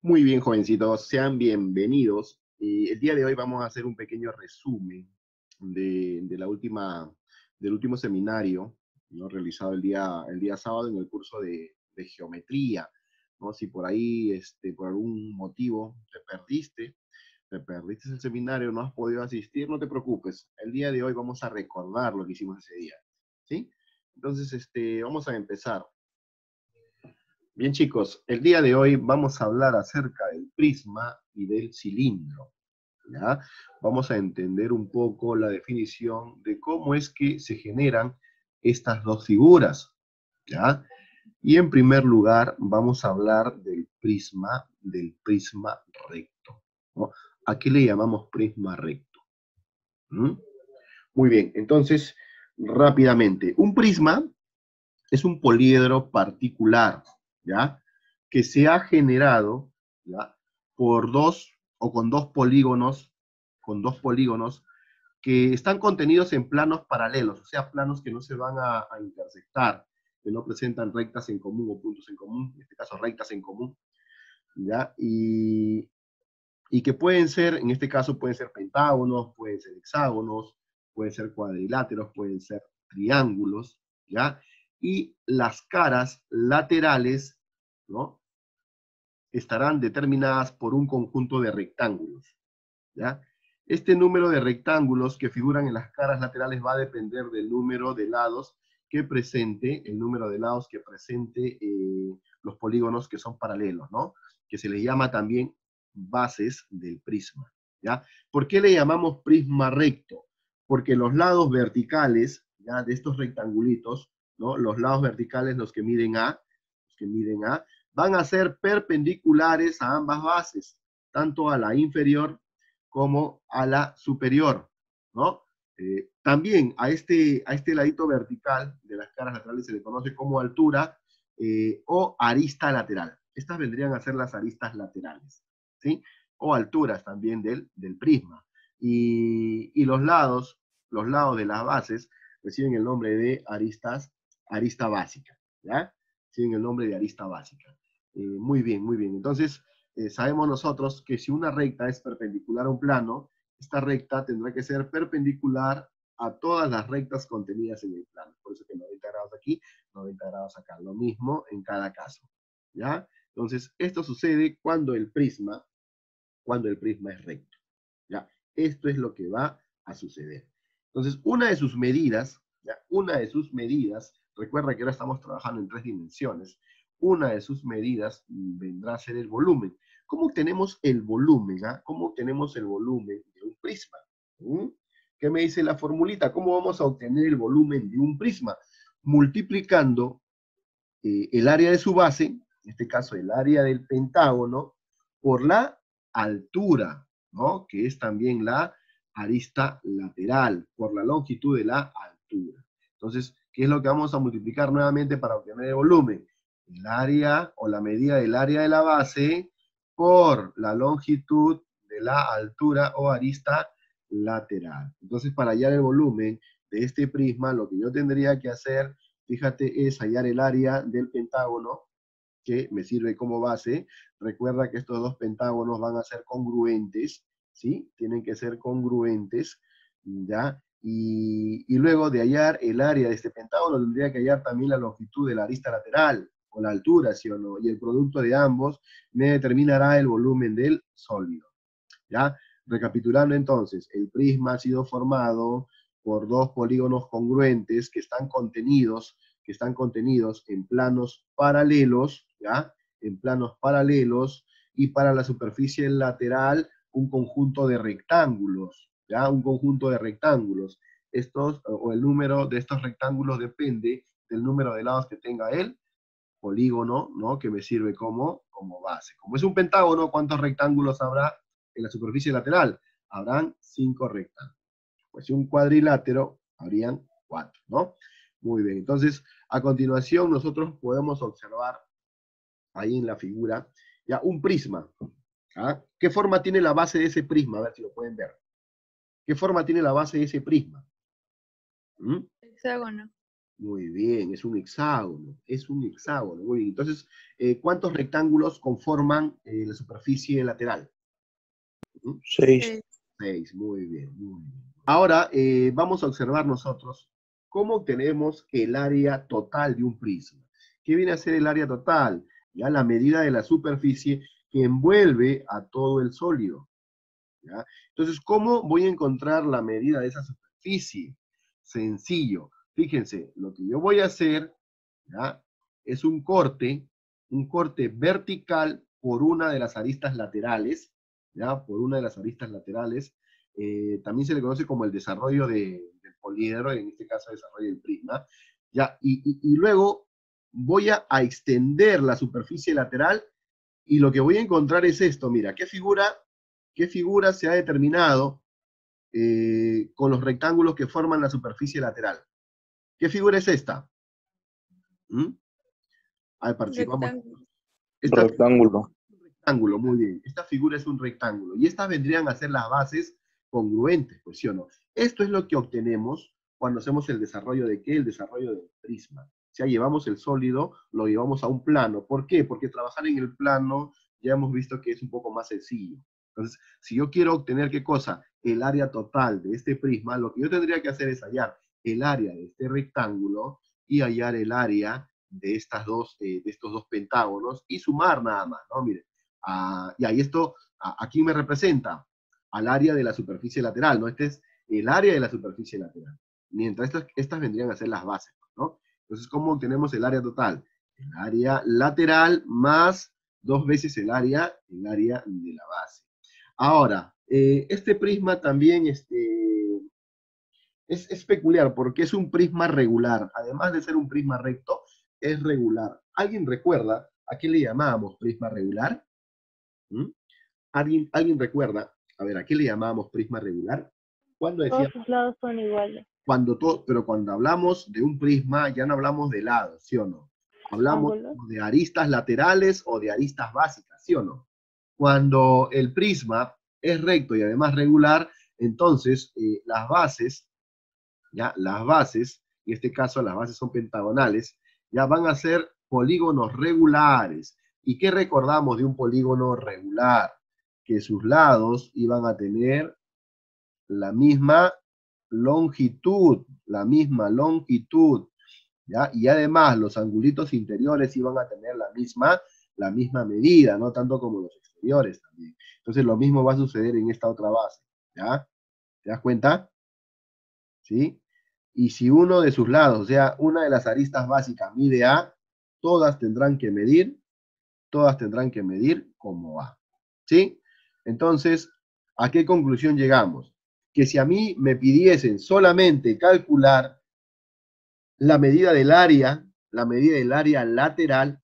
Muy bien, jovencitos, sean bienvenidos. El día de hoy vamos a hacer un pequeño resumen de la del último seminario, ¿no? Realizado el día sábado en el curso de geometría, ¿no? Si por ahí, por algún motivo te perdiste el seminario, no has podido asistir, no te preocupes. El día de hoy vamos a recordar lo que hicimos ese día, ¿sí? Entonces, vamos a empezar. Bien, chicos, el día de hoy vamos a hablar acerca del prisma y del cilindro, ¿ya? Vamos a entender un poco la definición de cómo es que se generan estas dos figuras, ¿ya? Y en primer lugar, vamos a hablar del prisma recto, ¿no? ¿A qué le llamamos prisma recto? ¿Mm? Muy bien, entonces, rápidamente, un prisma es un poliedro particular, ¿ya? Que se ha generado, ¿ya? Por dos o con dos polígonos que están contenidos en planos paralelos, o sea, planos que no se van a intersectar, que no presentan rectas en común o puntos en común, en este caso rectas en común, ¿ya? Y que pueden ser, en este caso pueden ser pentágonos, pueden ser hexágonos, pueden ser cuadriláteros, pueden ser triángulos, ¿ya? Y las caras laterales, ¿no? Estarán determinadas por un conjunto de rectángulos, ¿ya? Este número de rectángulos que figuran en las caras laterales va a depender del número de lados que presente, el número de lados que presente los polígonos que son paralelos, ¿no? Que se les llama también bases del prisma, ¿ya? ¿Por qué le llamamos prisma recto? Porque los lados verticales, ¿ya? De estos rectangulitos, ¿no? Los lados verticales, los que miden A, van a ser perpendiculares a ambas bases, tanto a la inferior como a la superior, ¿no? También a este ladito vertical de las caras laterales se le conoce como altura o arista lateral. Estas vendrían a ser las aristas laterales, ¿sí? O alturas también del prisma. Y los lados de las bases reciben el nombre de arista básica, ¿ya? Reciben el nombre de arista básica. Muy bien, muy bien. Entonces, sabemos nosotros que si una recta es perpendicular a un plano, esta recta tendrá que ser perpendicular a todas las rectas contenidas en el plano. Por eso que 90 grados aquí, 90 grados acá. Lo mismo en cada caso, ¿ya? Entonces, esto sucede cuando el prisma es recto, ¿ya? Esto es lo que va a suceder. Entonces, una de sus medidas, ¿ya? Una de sus medidas, recuerda que ahora estamos trabajando en tres dimensiones, una de sus medidas vendrá a ser el volumen. ¿Cómo obtenemos el volumen? ¿Ah? ¿Cómo obtenemos el volumen de un prisma? ¿Mm? ¿Qué me dice la formulita? ¿Cómo vamos a obtener el volumen de un prisma? Multiplicando el área de su base, en este caso el área del pentágono, por la altura, ¿no? Que es también la arista lateral, por la longitud de la altura. Entonces, ¿qué es lo que vamos a multiplicar nuevamente para obtener el volumen? El área o la medida del área de la base por la longitud de la altura o arista lateral. Entonces, para hallar el volumen de este prisma, lo que yo tendría que hacer, fíjate, es hallar el área del pentágono, que me sirve como base. Recuerda que estos dos pentágonos van a ser congruentes, ¿sí? Tienen que ser congruentes, ¿ya? Y luego de hallar el área de este pentágono, tendría que hallar también la longitud de la arista lateral, o la altura, ¿sí o no? Y el producto de ambos me determinará el volumen del sólido, ¿ya? Recapitulando entonces, el prisma ha sido formado por dos polígonos congruentes que están contenidos en planos paralelos, ¿ya? En planos paralelos, y para la superficie lateral un conjunto de rectángulos, ¿ya? Un conjunto de rectángulos. Estos, o el número de estos rectángulos depende del número de lados que tenga el polígono, ¿no? Que me sirve como base. Como es un pentágono, ¿cuántos rectángulos habrá en la superficie lateral? Habrán 5 rectángulos. Pues si un cuadrilátero, habrían 4, ¿no? Muy bien, entonces a continuación nosotros podemos observar ahí en la figura ya un prisma. ¿Ah? ¿Qué forma tiene la base de ese prisma? A ver si lo pueden ver. ¿Qué forma tiene la base de ese prisma? ¿Mm? Hexágono. Muy bien, es un hexágono, muy bien. Entonces, ¿cuántos rectángulos conforman la superficie lateral? ¿Mm? 6. 6, muy bien, muy bien. Ahora, vamos a observar nosotros cómo obtenemos el área total de un prisma. ¿Qué viene a ser el área total? Ya la medida de la superficie que envuelve a todo el sólido. ¿Ya? Entonces, ¿cómo voy a encontrar la medida de esa superficie? Sencillo. Fíjense, lo que yo voy a hacer, ¿ya? Es un corte vertical por una de las aristas laterales, ¿ya? Por una de las aristas laterales. También se le conoce como el desarrollo del poliedro, en este caso desarrollo del prisma, ¿ya? Y luego voy a extender la superficie lateral y lo que voy a encontrar es esto, mira, qué figura se ha determinado con los rectángulos que forman la superficie lateral? ¿Qué figura es esta? ¿Mm? A ver, participamos. Rectángulo. Esta Rectángulo. rectángulo, muy bien. Esta figura es un rectángulo. Y estas vendrían a ser las bases congruentes, pues sí o no. Esto es lo que obtenemos cuando hacemos el desarrollo de ¿qué? El desarrollo del prisma. O sea, llevamos el sólido, lo llevamos a un plano. ¿Por qué? Porque trabajar en el plano ya hemos visto que es un poco más sencillo. Entonces, si yo quiero obtener, ¿qué cosa? El área total de este prisma, lo que yo tendría que hacer es hallar el área de este rectángulo y hallar el área de estos dos pentágonos y sumar nada más, ¿no? Miren, y ahí esto, aquí me representa al área de la superficie lateral, ¿no? Este es el área de la superficie lateral. Mientras estas vendrían a ser las bases, ¿no? Entonces, ¿cómo obtenemos el área total? El área lateral más 2 veces el área de la base. Ahora, este prisma también es peculiar porque es un prisma regular. Además de ser un prisma recto, es regular. ¿Alguien recuerda a qué le llamábamos prisma regular? ¿Mm? ¿Alguien recuerda? A ver, ¿a qué le llamábamos prisma regular? Cuando Todos decíamos, sus lados son iguales. pero cuando hablamos de un prisma, ya no hablamos de lados, ¿sí o no? Hablamos Ángulos. de aristas laterales o de aristas básicas, ¿sí o no? Cuando el prisma es recto y además regular, entonces las bases, ¿ya? Las bases, en este caso las bases son pentagonales, ya van a ser polígonos regulares. ¿Y qué recordamos de un polígono regular? Que sus lados iban a tener la misma longitud, ¿ya? Y además los angulitos interiores iban a tener la misma medida, no tanto como los exteriores también. Entonces lo mismo va a suceder en esta otra base, ¿ya? ¿Te das cuenta? ¿Sí? Y si uno de sus lados, o sea, una de las aristas básicas mide A, todas tendrán que medir como A. ¿Sí? Entonces, ¿a qué conclusión llegamos? Que si a mí me pidiesen solamente calcular la medida del área lateral,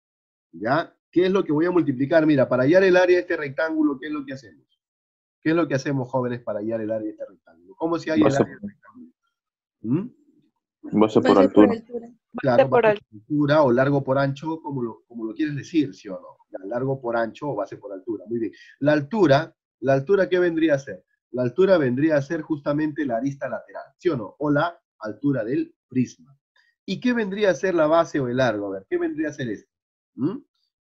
¿ya? ¿Qué es lo que voy a multiplicar? Mira, para hallar el área de este rectángulo, ¿qué es lo que hacemos? ¿Qué es lo que hacemos, jóvenes, para hallar el área de este rectángulo? ¿Cómo se halla el Base, área del rectángulo? ¿Mm? base por Base por altura. altura. Claro, Por base por altura o largo por ancho, como lo quieres decir, ¿sí o no? Ya, largo por ancho o base por altura. Muy bien. La altura, ¿qué vendría a ser? La altura vendría a ser justamente la arista lateral, ¿sí o no? O la altura del prisma. ¿Y qué vendría a ser la base o el largo? A ver, ¿qué vendría a ser esto? ¿Mm?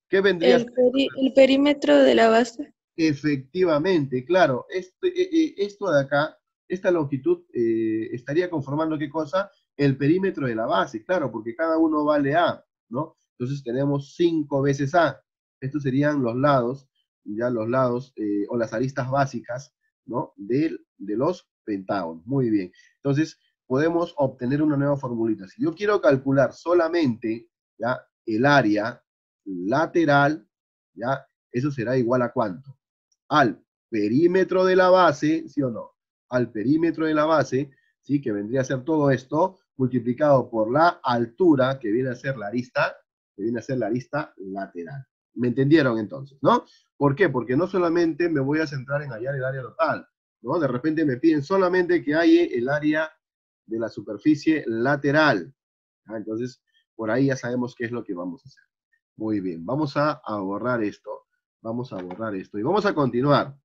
¿Qué vendría a ser? El perímetro de la base. Efectivamente, claro. Esto de acá, esta longitud, estaría conformando ¿qué cosa? El perímetro de la base, claro, porque cada uno vale A, ¿no? Entonces tenemos 5 veces A. Estos serían los lados, ya los lados, o las aristas básicas, ¿no? De los pentágonos. Muy bien. Entonces, podemos obtener una nueva formulita. Si yo quiero calcular solamente, ¿ya? El área lateral, ¿ya? Eso será igual a ¿cuánto? Al perímetro de la base, ¿sí o no? Al perímetro de la base, ¿sí? Que vendría a ser todo esto, multiplicado por la altura, que viene a ser la arista, lateral. ¿Me entendieron entonces, no? ¿Por qué? Porque no solamente me voy a centrar en hallar el área total, ¿no? De repente me piden solamente que halle el área de la superficie lateral. Entonces, por ahí ya sabemos qué es lo que vamos a hacer. Muy bien, vamos a borrar esto. Vamos a borrar esto y vamos a continuar.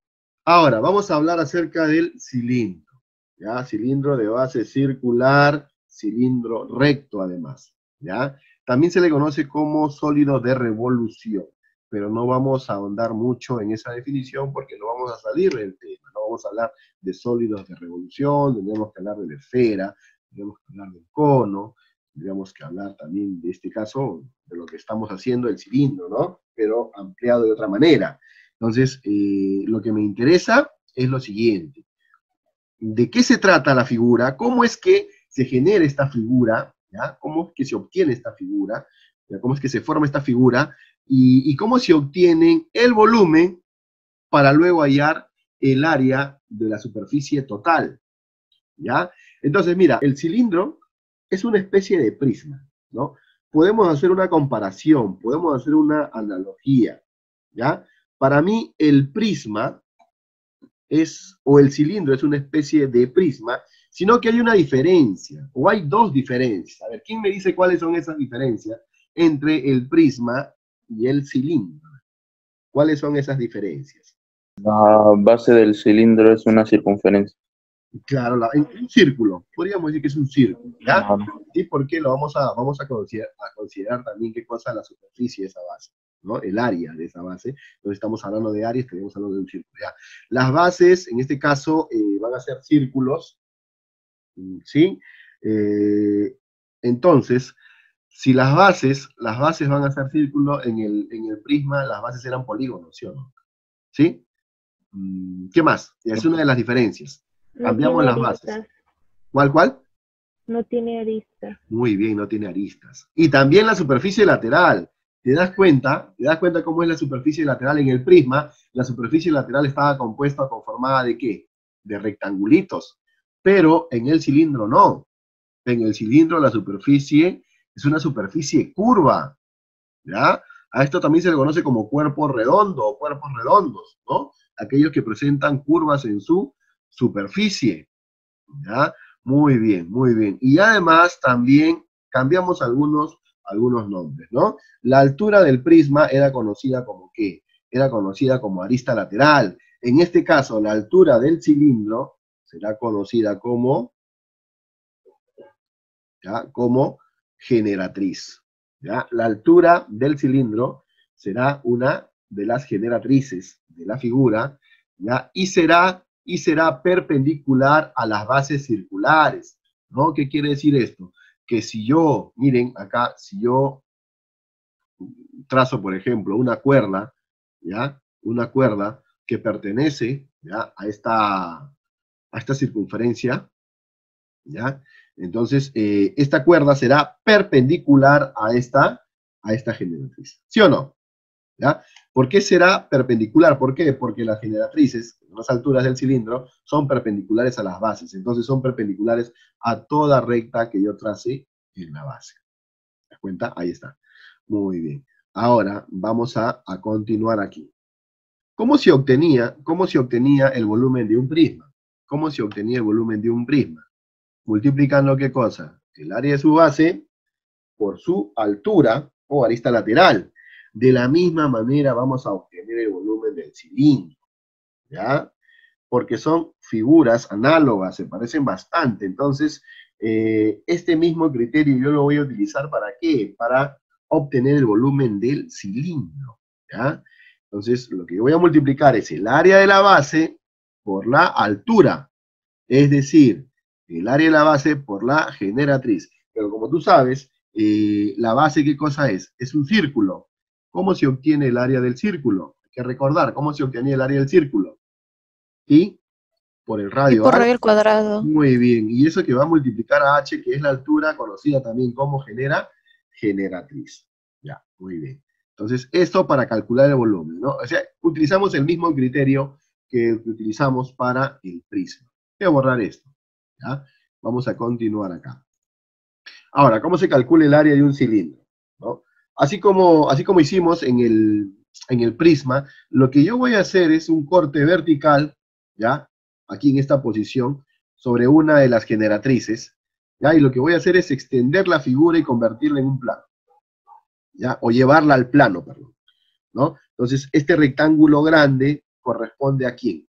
Ahora, vamos a hablar acerca del cilindro. ¿Ya? Cilindro de base circular, cilindro recto además, ¿ya? También se le conoce como sólido de revolución, pero no vamos a ahondar mucho en esa definición porque no vamos a salir del tema, no vamos a hablar de sólidos de revolución, tendríamos que hablar de la esfera, tendríamos que hablar del cono, tendríamos que hablar también de este caso, de lo que estamos haciendo, el cilindro, ¿no? Pero ampliado de otra manera. Entonces, lo que me interesa es lo siguiente. ¿De qué se trata la figura? ¿Cómo es que se genera esta figura? ¿Ya? ¿Cómo es que se obtiene esta figura? ¿Ya? ¿Cómo es que se forma esta figura? Y cómo se obtiene el volumen para luego hallar el área de la superficie total. ¿Ya? Entonces, mira, el cilindro es una especie de prisma, ¿no? Podemos hacer una comparación, podemos hacer una analogía, ¿ya? Para mí, el prisma o el cilindro es una especie de prisma, sino que hay una diferencia, o hay dos diferencias. A ver, ¿quién me dice cuáles son esas diferencias entre el prisma y el cilindro? ¿Cuáles son esas diferencias? La base del cilindro es una circunferencia. Claro, un círculo, podríamos decir que es un círculo, ¿ya? Ajá. ¿Y por qué lo vamos a considerar también qué cosa es la superficie de esa base, ¿no? El área de esa base. Entonces estamos hablando de áreas, estaríamos hablando de un círculo, ¿ya? Las bases, en este caso, van a ser círculos, ¿sí? Entonces, si las bases van a ser círculos, en el prisma las bases eran polígonos, ¿sí o no? ¿Sí? ¿Qué más? Es una de las diferencias. No Cambiamos tiene las bases. aristas. ¿Cuál? No tiene aristas. Muy bien, no tiene aristas. Y también la superficie lateral. ¿Te das cuenta? ¿Te das cuenta cómo es la superficie lateral en el prisma? La superficie lateral estaba conformada ¿de qué? De rectangulitos. Pero en el cilindro no. En el cilindro la superficie es una superficie curva, ¿ya? A esto también se le conoce como cuerpo redondo o cuerpos redondos, ¿no? Aquellos que presentan curvas en su superficie, ¿ya? Muy bien, muy bien. Y además también cambiamos algunos nombres, ¿no? La altura del prisma era conocida como ¿qué? Era conocida como arista lateral. En este caso, la altura del cilindro será conocida como, ¿ya? Como generatriz, ¿ya? La altura del cilindro será una de las generatrices de la figura, ¿ya? Y será perpendicular a las bases circulares, ¿no? ¿Qué quiere decir esto? Que si yo, miren acá, si yo trazo, por ejemplo, una cuerda, ¿ya? Una cuerda que pertenece, ¿ya? a esta circunferencia, ¿ya? Entonces, esta cuerda será perpendicular a esta generatriz, ¿sí o no? ¿Ya? ¿Por qué será perpendicular? ¿Por qué? Porque las generatrices, las alturas del cilindro, son perpendiculares a las bases, entonces son perpendiculares a toda recta que yo trace en la base. ¿Te das cuenta? Ahí está. Muy bien. Ahora vamos a continuar aquí. ¿Cómo se obtenía el volumen de un prisma? ¿Cómo se obtenía el volumen de un prisma? Multiplicando ¿qué cosa? El área de su base por su altura o arista lateral. De la misma manera vamos a obtener el volumen del cilindro, ¿ya? Porque son figuras análogas, se parecen bastante. Entonces, este mismo criterio yo lo voy a utilizar ¿para qué? Para obtener el volumen del cilindro, ¿ya? Entonces, lo que yo voy a multiplicar es el área de la base por la altura, es decir, el área de la base por la generatriz. Pero como tú sabes, la base, ¿qué cosa es? Es un círculo. ¿Cómo se obtiene el área del círculo? Hay que recordar, ¿cómo se obtenía el área del círculo? Y por el Y radio por al. radio al cuadrado. Muy bien. Y eso que va a multiplicar a h, que es la altura conocida también como generatriz. Ya, muy bien. Entonces, esto para calcular el volumen, ¿no? O sea, utilizamos el mismo criterio que utilizamos para el prisma. Voy a borrar esto, ¿ya? Vamos a continuar acá. Ahora, ¿cómo se calcula el área de un cilindro? ¿No? Así como hicimos en el prisma, lo que yo voy a hacer es un corte vertical, ¿ya? Aquí en esta posición, sobre una de las generatrices, ¿ya? Y lo que voy a hacer es extender la figura y convertirla en un plano, ¿ya? O llevarla al plano, perdón, ¿no? Entonces, este rectángulo grande corresponde ¿a quién?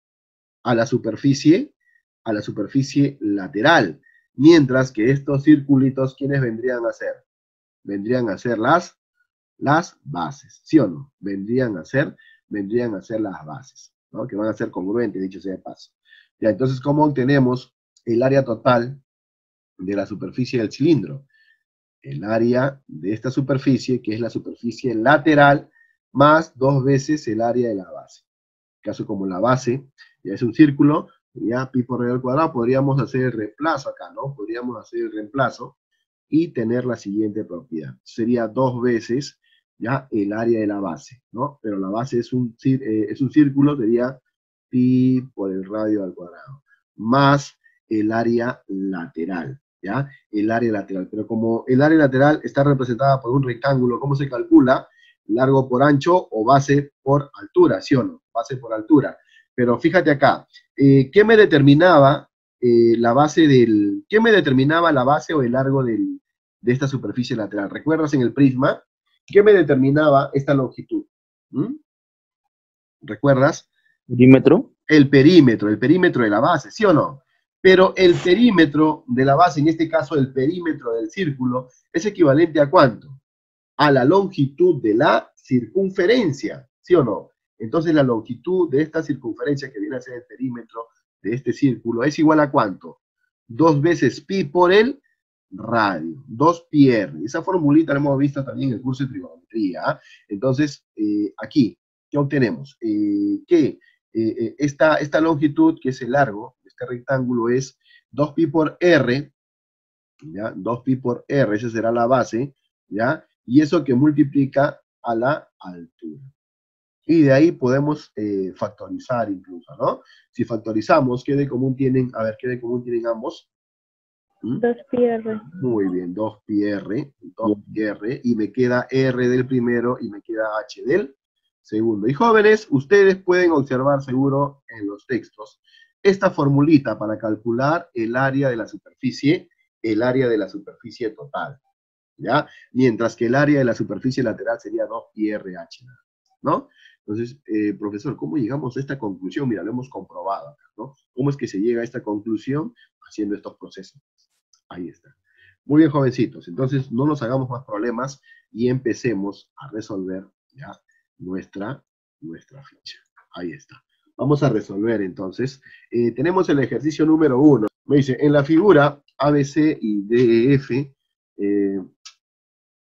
A la superficie lateral. Mientras que estos circulitos, ¿quiénes vendrían a ser? Vendrían a ser las bases, ¿sí o no? Vendrían a ser las bases, ¿no? Que van a ser congruentes, dicho sea de paso. Ya, entonces, ¿cómo obtenemos el área total de la superficie del cilindro? El área de esta superficie, que es la superficie lateral, más 2 veces el área de la base. En caso como la base ya es un círculo, ya pi por r al cuadrado, podríamos hacer el reemplazo acá, ¿no? Podríamos hacer el reemplazo y tener la siguiente propiedad. Sería 2 veces ya el área de la base, ¿no? Pero la base es un círculo, sería pi por el radio al cuadrado, más el área lateral, ¿ya? El área lateral. Pero como el área lateral está representada por un rectángulo, ¿cómo se calcula? Largo por ancho o base por altura, ¿sí o no? Base por altura. Pero fíjate acá, ¿qué me determinaba la base ¿qué me determinaba la base o el largo de esta superficie lateral? ¿Recuerdas en el prisma? ¿Qué me determinaba esta longitud? ¿Mm? ¿Recuerdas? ¿Perímetro? El perímetro de la base, ¿sí o no? Pero el perímetro de la base, en este caso el perímetro del círculo, es equivalente ¿a cuánto? A la longitud de la circunferencia, ¿sí o no? Entonces la longitud de esta circunferencia, que viene a ser el perímetro de este círculo, es igual a ¿cuánto? 2 veces pi por el radio, 2 pi r. Esa formulita la hemos visto también en el curso de trigonometría. ¿Ah? Entonces, aquí, ¿qué obtenemos? Que esta longitud, que es el largo de este rectángulo, es 2 pi por r, ¿ya? 2 pi por r, esa será la base, ¿ya? Y eso que multiplica a la altura. Y de ahí podemos factorizar incluso, ¿no? Si factorizamos, ¿qué de común tienen? A ver, ¿qué de común tienen ambos? 2 pi r. Muy bien, 2 pi r, y me queda r del primero y me queda h del segundo. Y jóvenes, ustedes pueden observar seguro en los textos esta formulita para calcular el área de la superficie total, ¿ya? Mientras que el área de la superficie lateral sería 2 pi r h, ¿no? Entonces, profesor, ¿cómo llegamos a esta conclusión? Mira, lo hemos comprobado, ¿no? ¿Cómo es que se llega a esta conclusión? Haciendo estos procesos. Ahí está. Muy bien, jovencitos. Entonces, no nos hagamos más problemas y empecemos a resolver ya nuestra ficha. Ahí está. Vamos a resolver, entonces. Tenemos el ejercicio número 1. Me dice, en la figura ABC y DEF,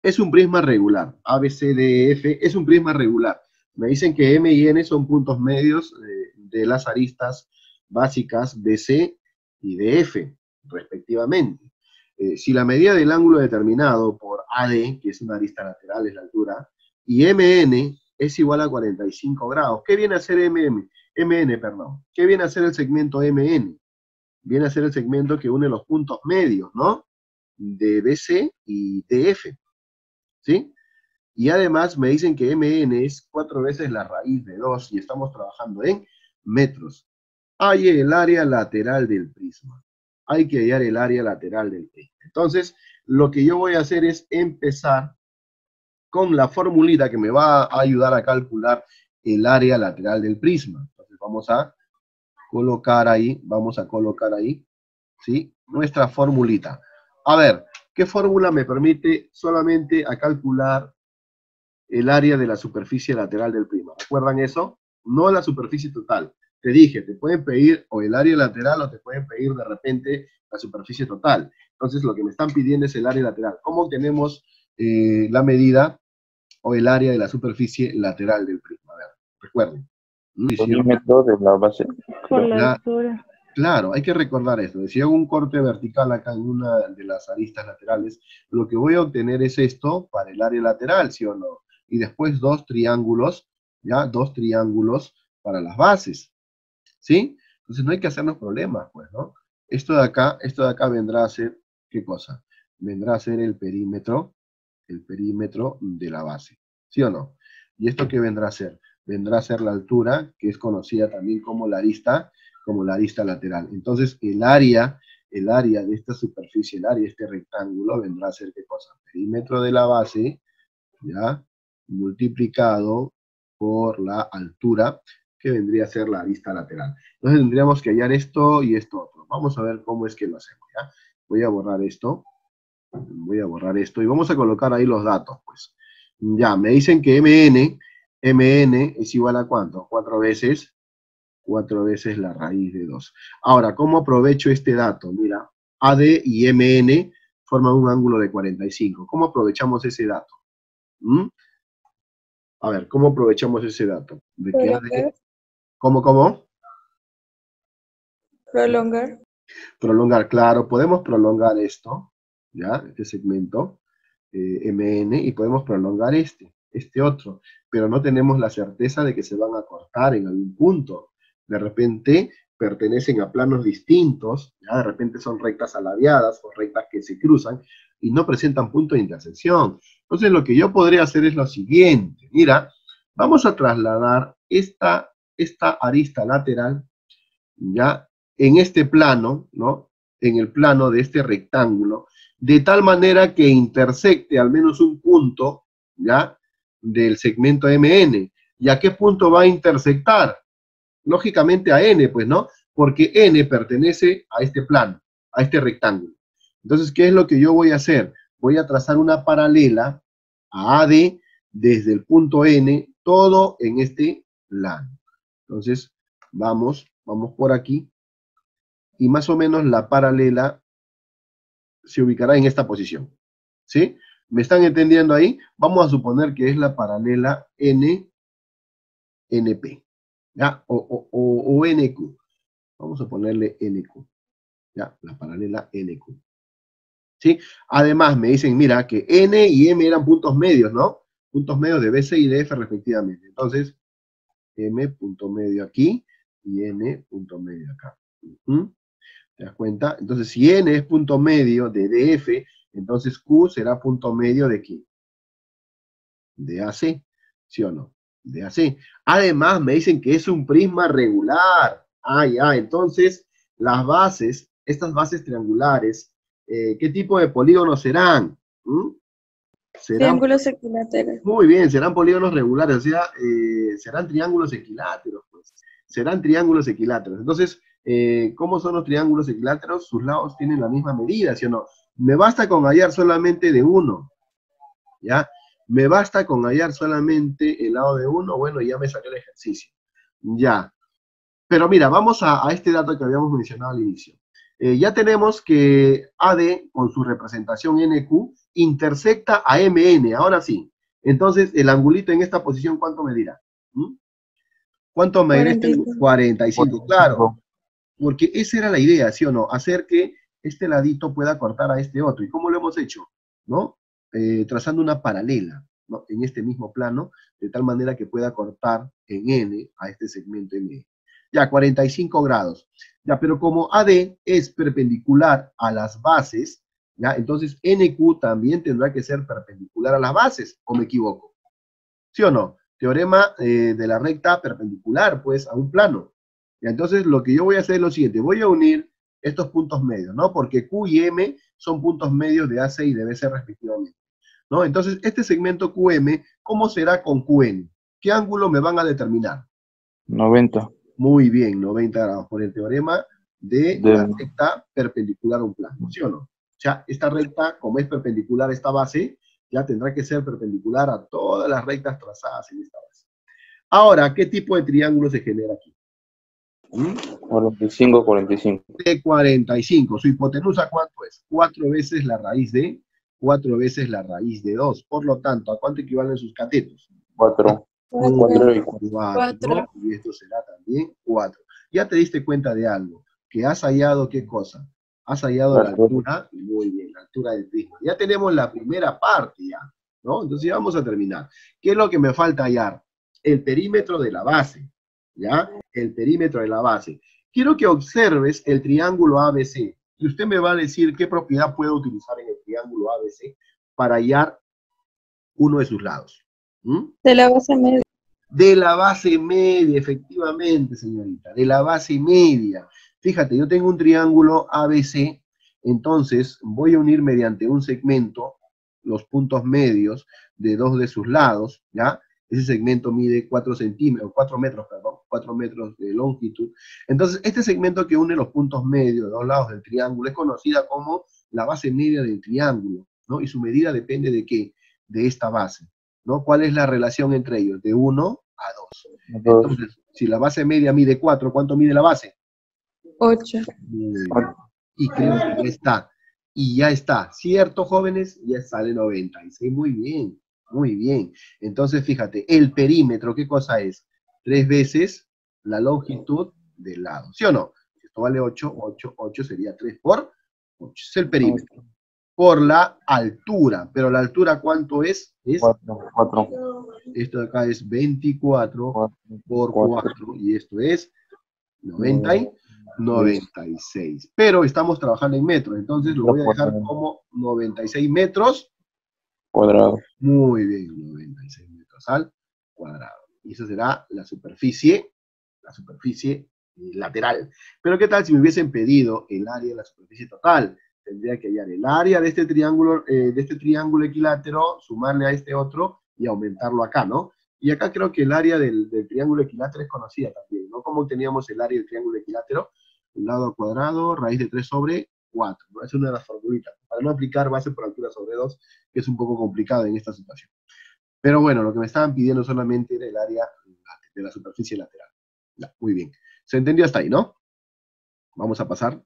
es un prisma regular. ABCDEF es un prisma regular. Me dicen que M y N son puntos medios de las aristas básicas BC y DF, respectivamente. Si la medida del ángulo determinado por AD, que es una arista lateral, es la altura, y MN es igual a 45 grados. ¿Qué viene a ser MN, perdón? ¿Qué viene a ser el segmento MN? Viene a ser el segmento que une los puntos medios, ¿no? De BC y DF. ¿Sí? Y además me dicen que MN es 4 veces la raíz de 2 y estamos trabajando en metros. Hay el área lateral del prisma. Hay que hallar el área lateral del prisma. Entonces, lo que yo voy a hacer es empezar con la formulita que me va a ayudar a calcular el área lateral del prisma. Entonces, vamos a colocar ahí, ¿sí? Nuestra formulita. A ver, ¿qué fórmula me permite solamente a calcular el área de la superficie lateral del prisma? ¿Recuerdan eso? No la superficie total. Te dije, te pueden pedir o el área lateral o te pueden pedir de repente la superficie total. Entonces lo que me están pidiendo es el área lateral. ¿Cómo obtenemos la medida o el área de la superficie lateral del prisma? A ver, recuerden. Perímetro de la base. Por la altura. Claro, hay que recordar esto. Si hago un corte vertical acá en una de las aristas laterales, lo que voy a obtener es esto para el área lateral, ¿sí o no? Y después 2 triángulos, ¿ya? 2 triángulos para las bases, ¿sí? Entonces no hay que hacernos problemas, pues, ¿no? Esto de acá vendrá a ser, ¿qué cosa? Vendrá a ser el perímetro de la base, ¿sí o no? ¿Y esto qué vendrá a ser? Vendrá a ser la altura, que es conocida también como la arista lateral. Entonces, el área de esta superficie, el área de este rectángulo, vendrá a ser, ¿qué cosa? Perímetro de la base, ¿ya? Multiplicado por la altura, que vendría a ser la arista lateral. Entonces, tendríamos que hallar esto y esto otro. Vamos a ver cómo es que lo hacemos, ¿ya? Voy a borrar esto. Voy a borrar esto y vamos a colocar ahí los datos, pues. Ya, me dicen que MN es igual a ¿cuánto? 4 veces la raíz de 2. Ahora, ¿cómo aprovecho este dato? Mira, AD y MN forman un ángulo de 45. ¿Cómo aprovechamos ese dato? A ver, ¿cómo aprovechamos ese dato? De que AD... ¿Cómo? Prolongar. Prolongar, claro, podemos prolongar esto, ¿ya? Este segmento, MN, y podemos prolongar este otro, pero no tenemos la certeza de que se van a cortar en algún punto. De repente pertenecen a planos distintos, ¿ya? De repente son rectas aladeadas o rectas que se cruzan y no presentan punto de intersección. Entonces lo que yo podría hacer es lo siguiente, mira, vamos a trasladar esta arista lateral, ¿ya? En este plano, ¿no? En el plano de este rectángulo, de tal manera que intersecte al menos un punto, ¿ya? Del segmento MN. ¿Y a qué punto va a intersectar? Lógicamente a N, pues, ¿no? Porque N pertenece a este plano, a este rectángulo. Entonces, ¿qué es lo que yo voy a hacer? Voy a trazar una paralela a AD desde el punto N, todo en este plano. Entonces, vamos por aquí, y más o menos la paralela se ubicará en esta posición, ¿sí? ¿Me están entendiendo ahí? Vamos a suponer que es la paralela NP, ¿ya? O NQ. Vamos a ponerle NQ, ¿ya? La paralela NQ, ¿sí? Además, me dicen, mira, que N y M eran puntos medios, ¿no? Puntos medios de BC y de F respectivamente. Entonces, M punto medio aquí y N punto medio acá. ¿Te das cuenta? Entonces, si N es punto medio de DF, entonces Q será punto medio ¿de qué? De AC, ¿sí o no? De AC. Además, me dicen que es un prisma regular. Entonces, las bases, estas bases triangulares, ¿qué tipo de polígonos serán? Triángulos equiláteros. Muy bien, serán polígonos regulares, o sea, serán triángulos equiláteros, pues. Serán triángulos equiláteros. Entonces, ¿cómo son los triángulos equiláteros? Sus lados tienen la misma medida, ¿sí o no? Me basta con hallar solamente de uno, ¿ya? Me basta con hallar solamente el lado de uno, bueno, ya me salió el ejercicio. Ya. Pero mira, vamos a este dato que habíamos mencionado al inicio. Ya tenemos que AD, con su representación NQ, intersecta a MN, ahora sí. Entonces, el angulito en esta posición, ¿cuánto medirá? ¿Cuánto medirá? 45, claro. Porque esa era la idea, ¿sí o no? Hacer que este ladito pueda cortar a este otro. ¿Y cómo lo hemos hecho? ¿No? Trazando una paralela, ¿no? En este mismo plano, de tal manera que pueda cortar en N a este segmento M. Ya, 45 grados. Ya, pero como AD es perpendicular a las bases, ¿ya? Entonces NQ también tendrá que ser perpendicular a las bases, ¿o me equivoco? ¿Sí o no? Teorema de la recta perpendicular, pues, a un plano. Y entonces lo que yo voy a hacer es lo siguiente, voy a unir estos puntos medios, ¿no? Porque Q y M son puntos medios de AC y de BC respectivamente, ¿no? Entonces, este segmento QM, ¿cómo será con QN? ¿Qué ángulo me van a determinar? 90. Muy bien, 90 grados, por el teorema de la recta perpendicular a un plano, ¿sí o no? O sea, esta recta, como es perpendicular a esta base, ya tendrá que ser perpendicular a todas las rectas trazadas en esta base. Ahora, ¿qué tipo de triángulo se genera aquí? 45, 45. De 45. ¿Su hipotenusa cuánto es? 4 veces la raíz de 2. Por lo tanto, ¿a cuánto equivalen sus catetos? 4. 4 y 4. ¿No? Y esto será también 4. Ya te diste cuenta de algo, que has hallado ¿qué cosa? Has hallado la altura, muy bien, la altura del prisma. Ya tenemos la primera parte ya, ¿no? Entonces ya vamos a terminar. ¿Qué es lo que me falta hallar? El perímetro de la base, ¿ya? El perímetro de la base. Quiero que observes el triángulo ABC, y usted me va a decir qué propiedad puedo utilizar en el triángulo ABC para hallar uno de sus lados. De la base media. De la base media, efectivamente, señorita, de la base media. Fíjate, yo tengo un triángulo ABC, entonces voy a unir mediante un segmento los puntos medios de dos de sus lados, ¿ya? Ese segmento mide 4 metros de longitud. Entonces, este segmento que une los puntos medios de dos lados del triángulo es conocida como la base media del triángulo, ¿no? Y su medida depende de ¿qué? De esta base, ¿no? ¿Cuál es la relación entre ellos? De 1 a 2. Entonces, si la base media mide 4, ¿cuánto mide la base? 8. Y creo que ya está. Y ya está, ¿cierto, jóvenes? Ya sale 96. Muy bien, muy bien. Entonces, fíjate, el perímetro, ¿qué cosa es? 3 veces la longitud del lado, ¿sí o no? Esto vale 8, 8, 8 sería 3 por 8. Es el perímetro. Por la altura. ¿Pero la altura cuánto es? Es 4. Esto de acá es 24 por 4. Y esto es 90 y 96. Pero estamos trabajando en metros. Entonces lo voy a dejar como 96 metros cuadrados. Muy bien, 96 metros al cuadrado. Y esa será la superficie lateral. Pero ¿qué tal si me hubiesen pedido el área de la superficie total? Tendría que hallar el área de este triángulo equilátero, sumarle a este otro y aumentarlo acá, ¿no? Y acá creo que el área del triángulo equilátero es conocida también, ¿no? ¿Cómo teníamos el área del triángulo equilátero? Un lado al cuadrado, raíz de 3 sobre 4, ¿no? Es una de las formulitas. Para no aplicar base por altura sobre 2, que es un poco complicado en esta situación. Pero bueno, lo que me estaban pidiendo solamente era el área de la superficie lateral. Ya, muy bien. ¿Se entendió hasta ahí, no? Vamos a pasar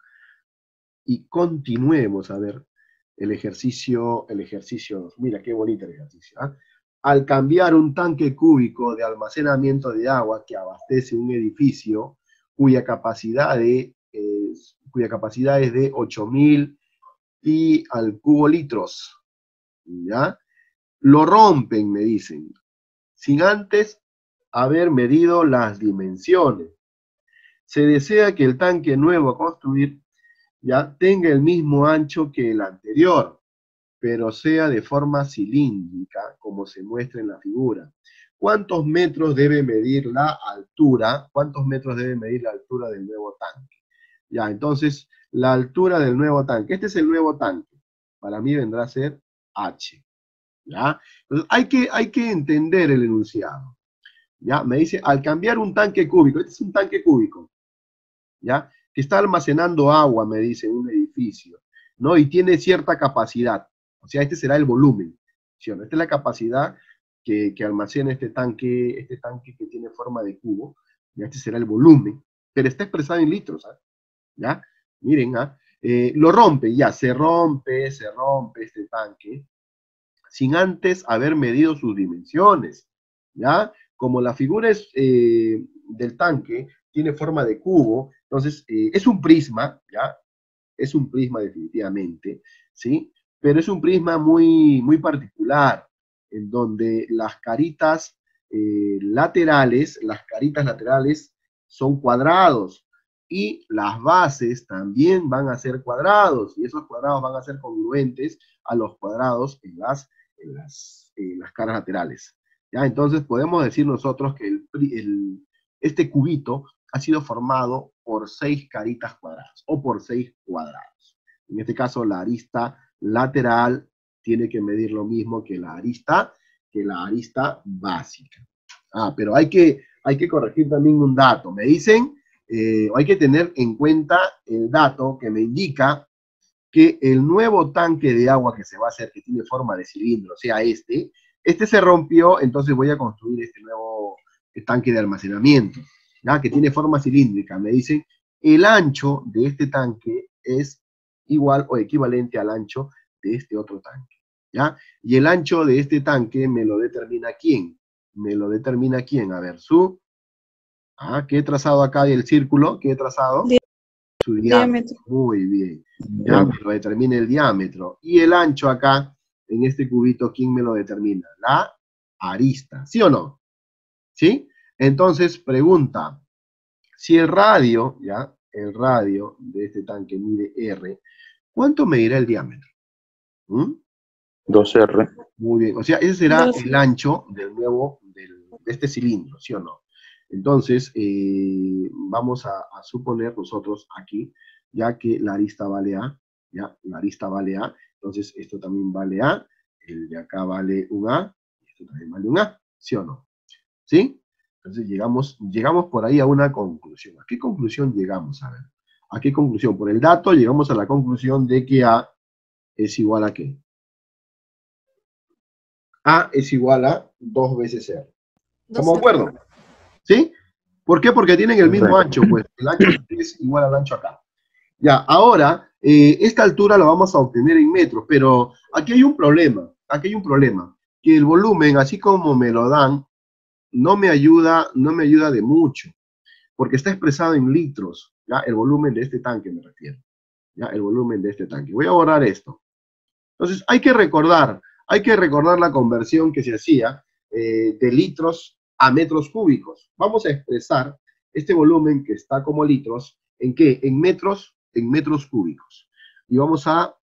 y continuemos a ver el ejercicio 2. Mira, qué bonito el ejercicio, ¿eh? Al cambiar un tanque cúbico de almacenamiento de agua que abastece un edificio cuya capacidad es de 8.000 y al cubo litros, ¿ya? Lo rompen, me dicen, sin antes haber medido las dimensiones. Se desea que el tanque nuevo a construir ya tenga el mismo ancho que el anterior, pero sea de forma cilíndrica, como se muestra en la figura. ¿Cuántos metros debe medir la altura? ¿Cuántos metros debe medir la altura del nuevo tanque? Ya, entonces, la altura del nuevo tanque. Este es el nuevo tanque. Para mí vendrá a ser H. ¿Ya? Entonces, hay que entender el enunciado. ¿Ya? Me dice, al cambiar un tanque cúbico, este es un tanque cúbico, ¿ya? Que está almacenando agua, me dice, en un edificio, ¿no? Y tiene cierta capacidad. O sea, este será el volumen, ¿sí? Esta es la capacidad que almacena este tanque que tiene forma de cubo, ¿ya? Este será el volumen, pero está expresado en litros, ¿ah? ¿Ya? Miren, ¿ah? Lo rompe, ya, se rompe este tanque, sin antes haber medido sus dimensiones, ¿ya? Como la figura es del tanque, tiene forma de cubo, entonces es un prisma, ¿ya? Es un prisma definitivamente, ¿sí? Pero es un prisma muy, muy particular, en donde las caritas laterales son cuadrados, y las bases también van a ser cuadrados, y esos cuadrados van a ser congruentes a los cuadrados en las caras laterales, ¿ya? Entonces podemos decir nosotros que este cubito ha sido formado por 6 caritas cuadradas, o por 6 cuadrados. En este caso, la arista lateral tiene que medir lo mismo que la arista básica. Pero hay que corregir también un dato. Me dicen, hay que tener en cuenta el dato que me indica que el nuevo tanque de agua que se va a hacer, que tiene forma de cilindro, o sea, este se rompió, entonces voy a construir este nuevo tanque de almacenamiento, ¿ya? Que tiene forma cilíndrica. Me dicen, el ancho de este tanque es igual o equivalente al ancho de este otro tanque, ¿ya? Y el ancho de este tanque me lo determina ¿quién? Me lo determina ¿quién? A ver, ¿qué he trazado acá del círculo? ¿Qué he trazado? Su diámetro. Muy bien. Ya me lo determina el diámetro. Y el ancho acá, en este cubito, ¿quién me lo determina? La arista. ¿Sí o no? ¿Sí? Entonces, pregunta, si el radio, ¿ya? El radio de este tanque mide R, ¿cuánto medirá el diámetro? 2R. Muy bien. O sea, ese será el ancho del nuevo, de este cilindro, ¿sí o no? Entonces, vamos a suponer nosotros aquí, ya que la arista vale A, ya, la arista vale A, entonces esto también vale A, el de acá vale un A, y esto también vale un A, ¿sí o no? ¿Sí? Entonces llegamos por ahí a una conclusión. ¿A qué conclusión llegamos? A ver, ¿a qué conclusión? Por el dato llegamos a la conclusión de que A es igual a ¿qué? A es igual a 2 veces R. ¿Estamos de acuerdo? ¿Sí? ¿Por qué? Porque tienen el mismo ancho, pues el ancho es igual al ancho acá. Ya, ahora, esta altura la vamos a obtener en metros, pero aquí hay un problema, que el volumen, así como me lo dan, no me ayuda de mucho, porque está expresado en litros, ¿ya? El volumen de este tanque me refiero, ¿ya? El volumen de este tanque. Voy a borrar esto. Entonces, hay que recordar la conversión que se hacía de litros a metros cúbicos. Vamos a expresar este volumen que está como litros, ¿en qué? En metros cúbicos. Y vamos a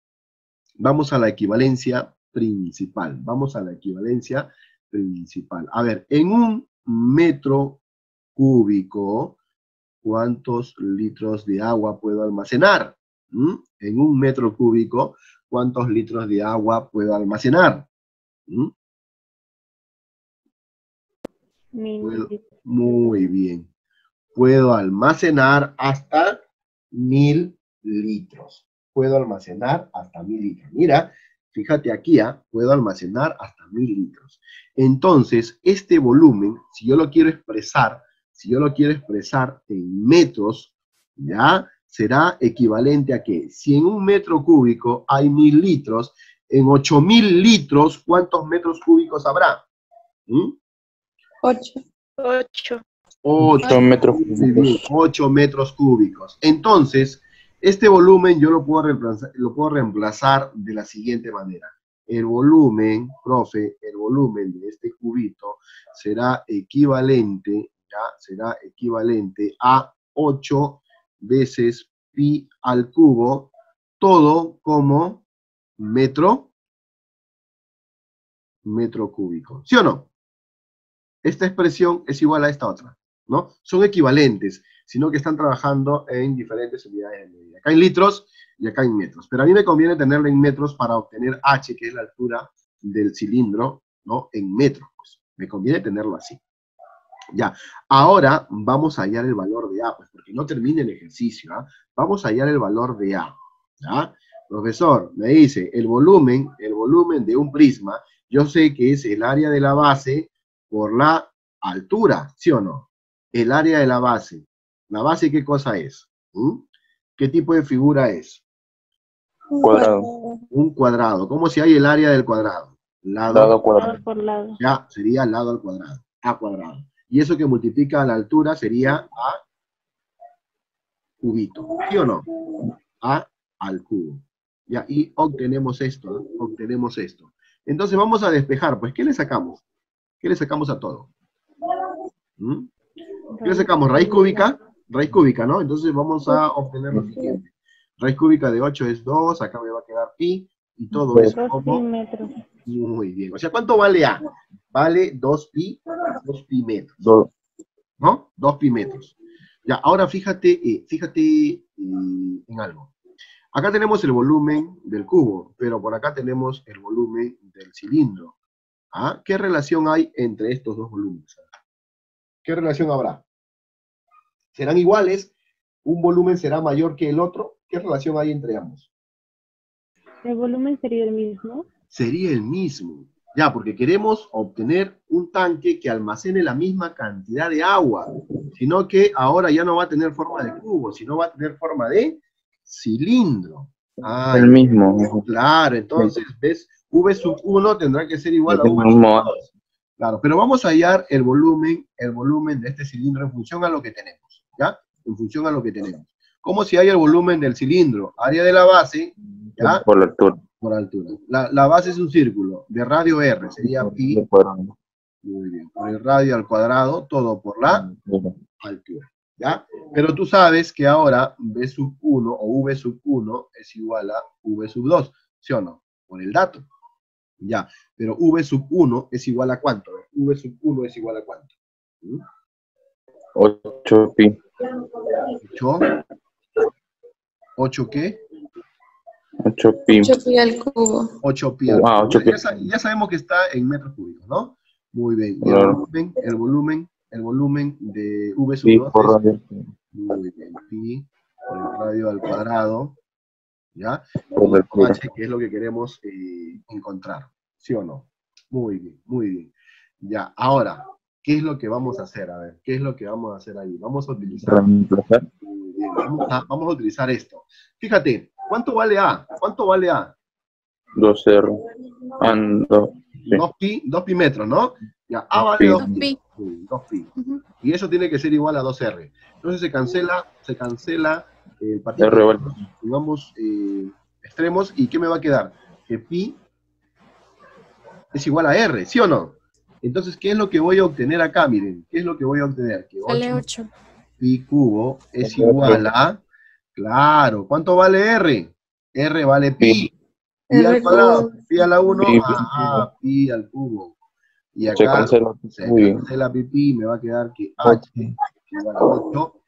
la equivalencia principal. A ver, en un metro cúbico, ¿cuántos litros de agua puedo almacenar? En un metro cúbico, ¿cuántos litros de agua puedo almacenar? Muy bien. Puedo almacenar hasta 1000 litros. Mira, fíjate aquí, puedo almacenar hasta 1000 litros. Entonces, este volumen, si yo lo quiero expresar en metros, ¿ya? Será equivalente a que si en un metro cúbico hay 1000 litros, en 8000 litros, ¿cuántos metros cúbicos habrá? 8. 8 metros cúbicos. 8 metros cúbicos. Entonces, este volumen yo lo puedo reemplazar de la siguiente manera. El volumen, profe, el volumen de este cubito será equivalente, ¿ya? Será equivalente a 8 veces pi al cubo, todo como metro cúbico. ¿Sí o no? Esta expresión es igual a esta otra, ¿no? Son equivalentes, sino que están trabajando en diferentes unidades de medida. Acá en litros y acá en metros. Pero a mí me conviene tenerlo en metros para obtener H, que es la altura del cilindro, ¿no? En metros, pues. Me conviene tenerlo así. Ya, ahora vamos a hallar el valor de A, pues porque no termine el ejercicio, ¿ah? Vamos a hallar el valor de A, ¿ya? Profesor, me dice, el volumen de un prisma, yo sé que es el área de la base por la altura, ¿sí o no? El área de la base. ¿La base qué cosa es? ¿Qué tipo de figura es? Cuadrado. Un cuadrado. ¿Cómo se halla el área del cuadrado? Lado cuadrado. Por lado. Ya, sería lado al cuadrado, A cuadrado. Y eso que multiplica a la altura sería A cubito, ¿sí o no? A al cubo. Ya, y obtenemos esto, ¿no? Obtenemos esto. Entonces vamos a despejar, pues, ¿qué le sacamos? ¿Qué le sacamos a todo? ¿Qué le sacamos? Raíz cúbica. Raíz cúbica, ¿no? Entonces vamos a obtener lo siguiente. Raíz cúbica de 8 es 2, acá me va a quedar pi, y todo es como... metros. Muy bien. O sea, ¿cuánto vale A? Vale 2 pi metros. ¿No? 2 pi metros. Ya, ahora fíjate en algo. Acá tenemos el volumen del cubo, pero por acá tenemos el volumen del cilindro. ¿Ah? ¿Qué relación hay entre estos dos volúmenes? ¿Qué relación habrá? ¿Serán iguales? ¿Un volumen será mayor que el otro? ¿Qué relación hay entre ambos? ¿El volumen sería el mismo? Sería el mismo. Ya, porque queremos obtener un tanque que almacene la misma cantidad de agua, sino que ahora ya no va a tener forma de cubo, sino va a tener forma de cilindro. El mismo. Claro, entonces, ¿ves? V sub 1 tendrá que ser igual a V sub 2. Claro, pero vamos a hallar el volumen de este cilindro en función a lo que tenemos, ¿ya? En función a lo que tenemos. ¿Cómo se halla el volumen del cilindro? Área de la base, ¿ya? Por la altura. Por altura. La base es un círculo de radio R, sería pi. Muy bien. Por el radio al cuadrado, todo por la altura. ¿Ya? Pero tú sabes que ahora B sub 1 o V sub 1 es igual a V sub 2, ¿sí o no? Por el dato. Ya. Pero V sub 1 es igual a ¿cuánto? V sub 1 es igual a ¿cuánto? 8 pi. 8 ¿qué? 8 pi. 8 pi al cubo. 8 pi al cubo. 8 pi. Ya sabemos que está en metros cúbicos, ¿no? Muy bien. Y el volumen de V sub 2 es... Muy bien. Pi por el radio al cuadrado. ¿ya? Correcto. H, que es lo que queremos encontrar, ¿sí o no? Muy bien, muy bien. Ya, ahora, ¿qué es lo que vamos a hacer? A ver, ¿qué es lo que vamos a hacer ahí? Vamos a utilizar... Reemplazar. Muy bien, vamos a utilizar esto. Fíjate, ¿cuánto vale A? ¿Cuánto vale A? 2R. Ando. Sí. 2pi metros, ¿no? Ya, A vale 2pi. 2pi. Y eso tiene que ser igual a 2R. Entonces se cancela el partido R vale. en ambos extremos. ¿Y qué me va a quedar? Que pi es igual a R, ¿sí o no? Entonces, ¿qué es lo que voy a obtener acá? Miren, ¿qué es lo que voy a obtener? Que 8 pi cubo es igual a... Claro, ¿cuánto vale R? R vale pi. Pi al cuadrado, pi a la 1, pi al cubo. Y acá Se cancela. se cancela pi, me va a quedar que h igual a 8